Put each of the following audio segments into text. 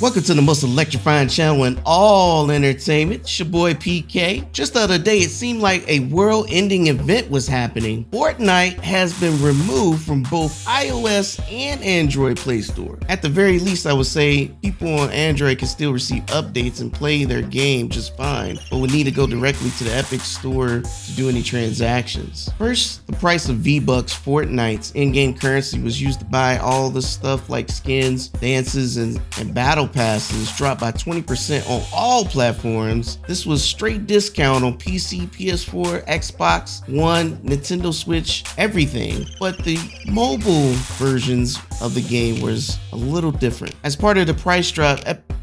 Welcome to the most electrifying channel in all entertainment. It's your boy PK. Just the other day, it seemed like a world-ending event was happening. Fortnite has been removed from both iOS and Android Play Store. At the very least, I would say people on Android can still receive updates and play their game just fine, but would need to go directly to the Epic Store to do any transactions. First, the price of V-Bucks, Fortnite's in-game currency, was used to buy all the stuff like skins, dances, and battle passes dropped by 20% on all platforms. This was straight discount on PC, PS4, Xbox One, Nintendo Switch, everything. But the mobile versions of the game was a little different. As part of the price drop,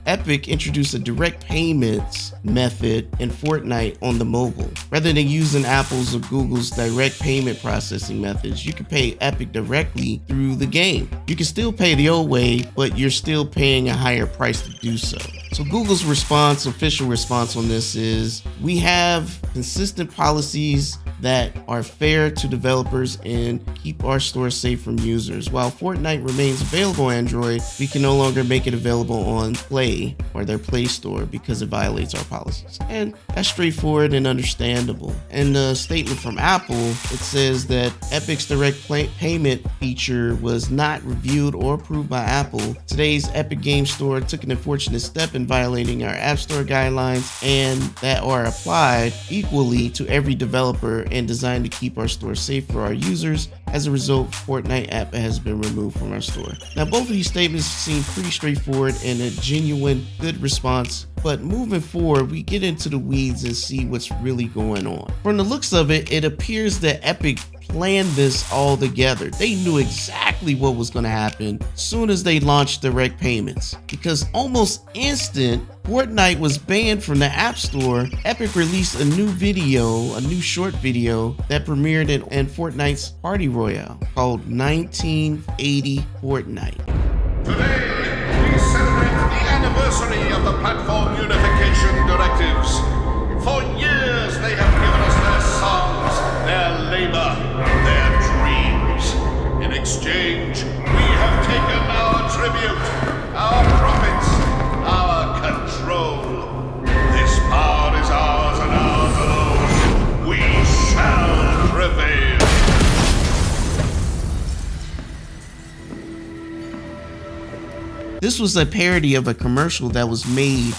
Epic introduced a direct payments method in Fortnite on the mobile. Rather than using Apple's or Google's direct payment processing methods, you can pay Epic directly through the game. You can still pay the old way, but you're still paying a higher price to do so. So Google's official response on this is, we have consistent policies that are fair to developers and keep our store safe from users. While Fortnite remains available on Android, we can no longer make it available on Play or their Play Store because it violates our policies. And that's straightforward and understandable. In the statement from Apple, it says that Epic's direct payment feature was not reviewed or approved by Apple. Today's Epic Game Store took an unfortunate step in violating our App Store guidelines, and that are applied equally to every developer and designed to keep our store safe for our users. As a result, Fortnite app has been removed from our store. Now, both of these statements seem pretty straightforward and a genuine good response, but moving forward, we get into the weeds and see what's really going on. From the looks of it, it appears that Epic planned this all together. They knew exactly what was going to happen soon as they launched direct payments, because almost instant, Fortnite was banned from the App Store. Epic released a new short video that premiered in Fortnite's Party Royale called 1980 Fortnite. Today, we celebrate the anniversary of the platform unification directives. For years, they have given us their songs, their labor, their dreams. In exchange, we have taken our tribute, our profits, our control. This power is ours and ours alone. We shall prevail. This was a parody of a commercial that was made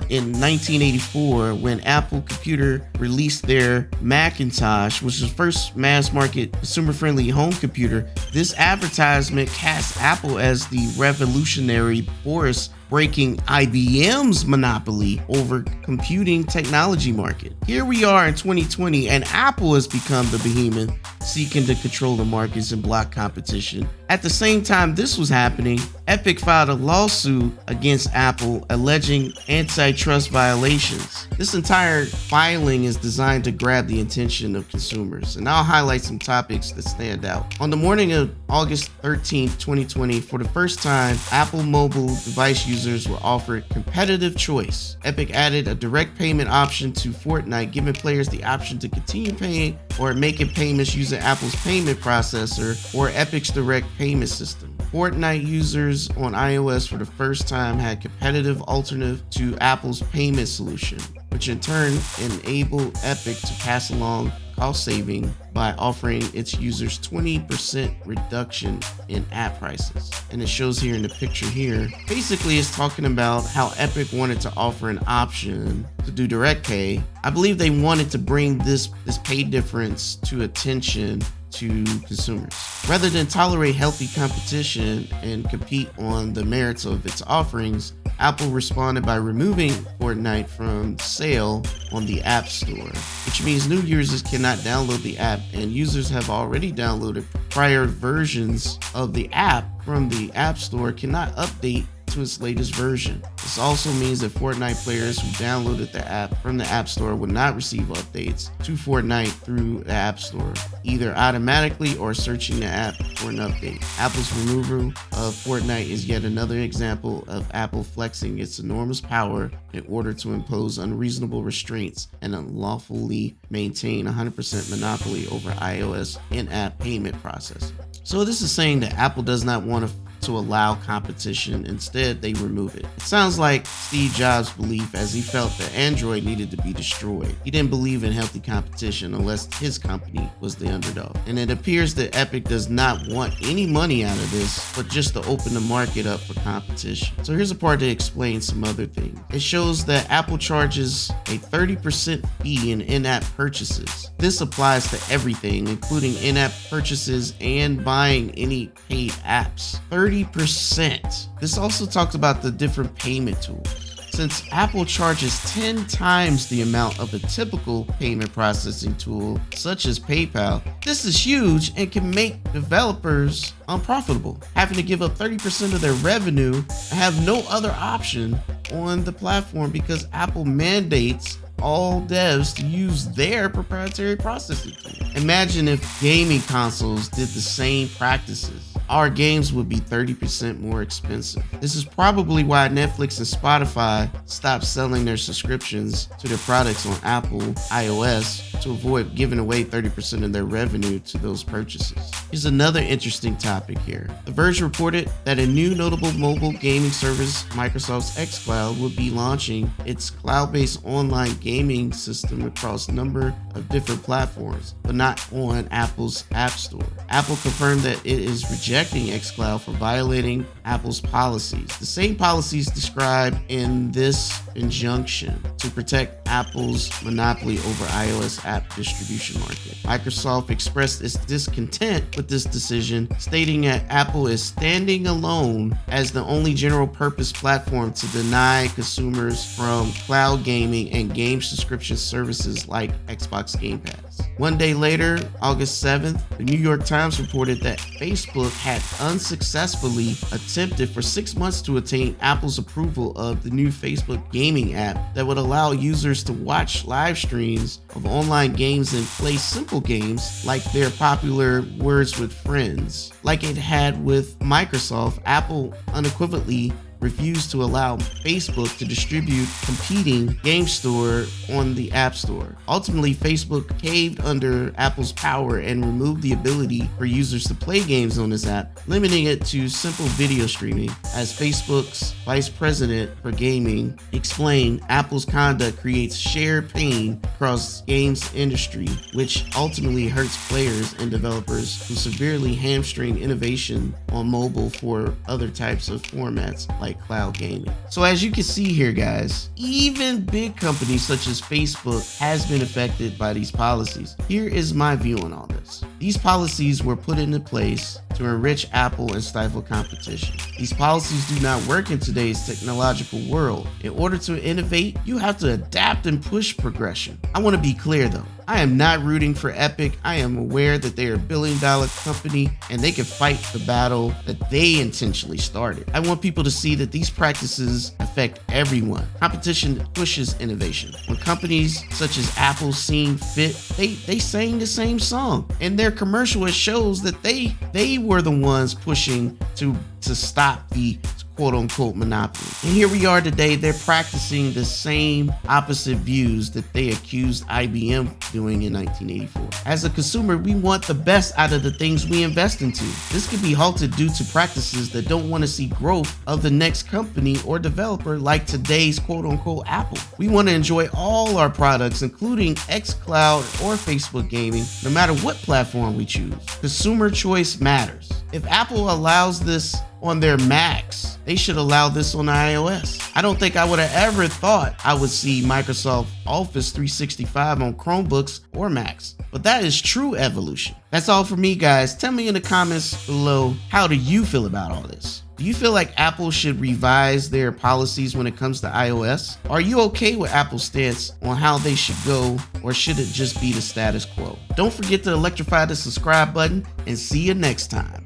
in 1984 when Apple Computer released their Macintosh, which was the first mass-market consumer-friendly home computer. This advertisement cast Apple as the revolutionary force breaking IBM's monopoly over computing technology market. Here we are in 2020, and Apple has become the behemoth seeking to control the markets and block competition. At the same time this was happening, Epic filed a lawsuit against Apple alleging antitrust violations. This entire filing is designed to grab the attention of consumers, and I'll highlight some topics that stand out. On the morning of August 13th, 2020, for the first time, Apple mobile device users were offered competitive choice. Epic added a direct payment option to Fortnite, giving players the option to continue paying or making payments using Apple's payment processor or Epic's direct payment system. Fortnite users on iOS for the first time had competitive alternative to Apple's payment solution, which in turn enabled Epic to pass along cost saving by offering its users 20% reduction in app prices. And it shows here in the picture here. Basically, it's talking about how Epic wanted to offer an option to do direct pay. I believe they wanted to bring this pay difference to attention to consumers. Rather than tolerate healthy competition and compete on the merits of its offerings, Apple responded by removing Fortnite from sale on the App Store, which means new users cannot download the app, and users have already downloaded prior versions of the app from the App Store cannot update to its latest version. This also means that Fortnite players who downloaded the app from the App Store would not receive updates to Fortnite through the App Store, either automatically or searching the app for an update. Apple's removal of Fortnite is yet another example of Apple flexing its enormous power in order to impose unreasonable restraints and unlawfully maintain 100% monopoly over iOS in-app payment processing. So this is saying that Apple does not want to to allow competition. Instead, they remove it. It sounds like Steve Jobs' belief, as he felt that Android needed to be destroyed. He didn't believe in healthy competition unless his company was the underdog. And it appears that Epic does not want any money out of this, but just to open the market up for competition. So here's a part to explain some other things. It shows that Apple charges a 30% fee in-app purchases. This applies to everything, including in-app purchases and buying any paid apps. 30%. This also talks about the different payment tools. Since Apple charges 10 times the amount of a typical payment processing tool, such as PayPal, this is huge and can make developers unprofitable, having to give up 30% of their revenue and have no other option on the platform because Apple mandates all devs to use their proprietary processing tool. Imagine if gaming consoles did the same practices. Our games would be 30% more expensive. This is probably why Netflix and Spotify stopped selling their subscriptions to their products on Apple iOS to avoid giving away 30% of their revenue to those purchases. Here's another interesting topic here. The Verge reported that a new notable mobile gaming service, Microsoft's xCloud, will be launching its cloud-based online gaming system across a number of different platforms, but not on Apple's App Store. Apple confirmed that it is rejecting xCloud for violating Apple's policies, the same policies described in this injunction to protect Apple's monopoly over iOS app distribution market. Microsoft expressed its discontent with this decision, stating that Apple is standing alone as the only general purpose platform to deny consumers from cloud gaming and game subscription services like Xbox Game Pass. One day later, August 7th, the New York Times reported that Facebook had unsuccessfully attempted for 6 months to attain Apple's approval of the new Facebook gaming app that would allow users to watch live streams of online games and play simple games like their popular Words with Friends. Like it had with Microsoft, Apple unequivocally refused to allow Facebook to distribute competing game store on the App Store. Ultimately, Facebook caved under Apple's power and removed the ability for users to play games on this app, limiting it to simple video streaming. As Facebook's vice president for gaming explained, Apple's conduct creates shared pain across games industry, which ultimately hurts players and developers who severely hamstring innovation on mobile for other types of formats like cloud gaming. So as you can see here, guys, even big companies such as Facebook has been affected by these policies. Here is my view on all this. These policies were put into place to enrich Apple and stifle competition. These policies do not work in today's technological world. In order to innovate, you have to adapt and push progression. I want to be clear though. I am not rooting for Epic. I am aware that they are $1 billion company and they can fight the battle that they intentionally started. I want people to see that these practices affect everyone. Competition pushes innovation. When companies such as Apple seem fit, they sang the same song. In their commercial, it shows that they were the ones pushing to stop the quote-unquote monopoly. And here we are today, they're practicing the same opposite views that they accused IBM doing in 1984. As a consumer, we want the best out of the things we invest into. This could be halted due to practices that don't want to see growth of the next company or developer like today's quote-unquote Apple. We want to enjoy all our products, including xCloud or Facebook gaming, no matter what platform we choose. Consumer choice matters. If Apple allows this on their Macs, they should allow this on iOS. I don't think I would have ever thought I would see Microsoft Office 365 on Chromebooks or Macs, but that is true evolution. That's all for me, guys. Tell me in the comments below, how do you feel about all this? Do you feel like Apple should revise their policies when it comes to iOS? Are you okay with Apple's stance on how they should go, or should it just be the status quo? Don't forget to electrify the subscribe button, and see you next time.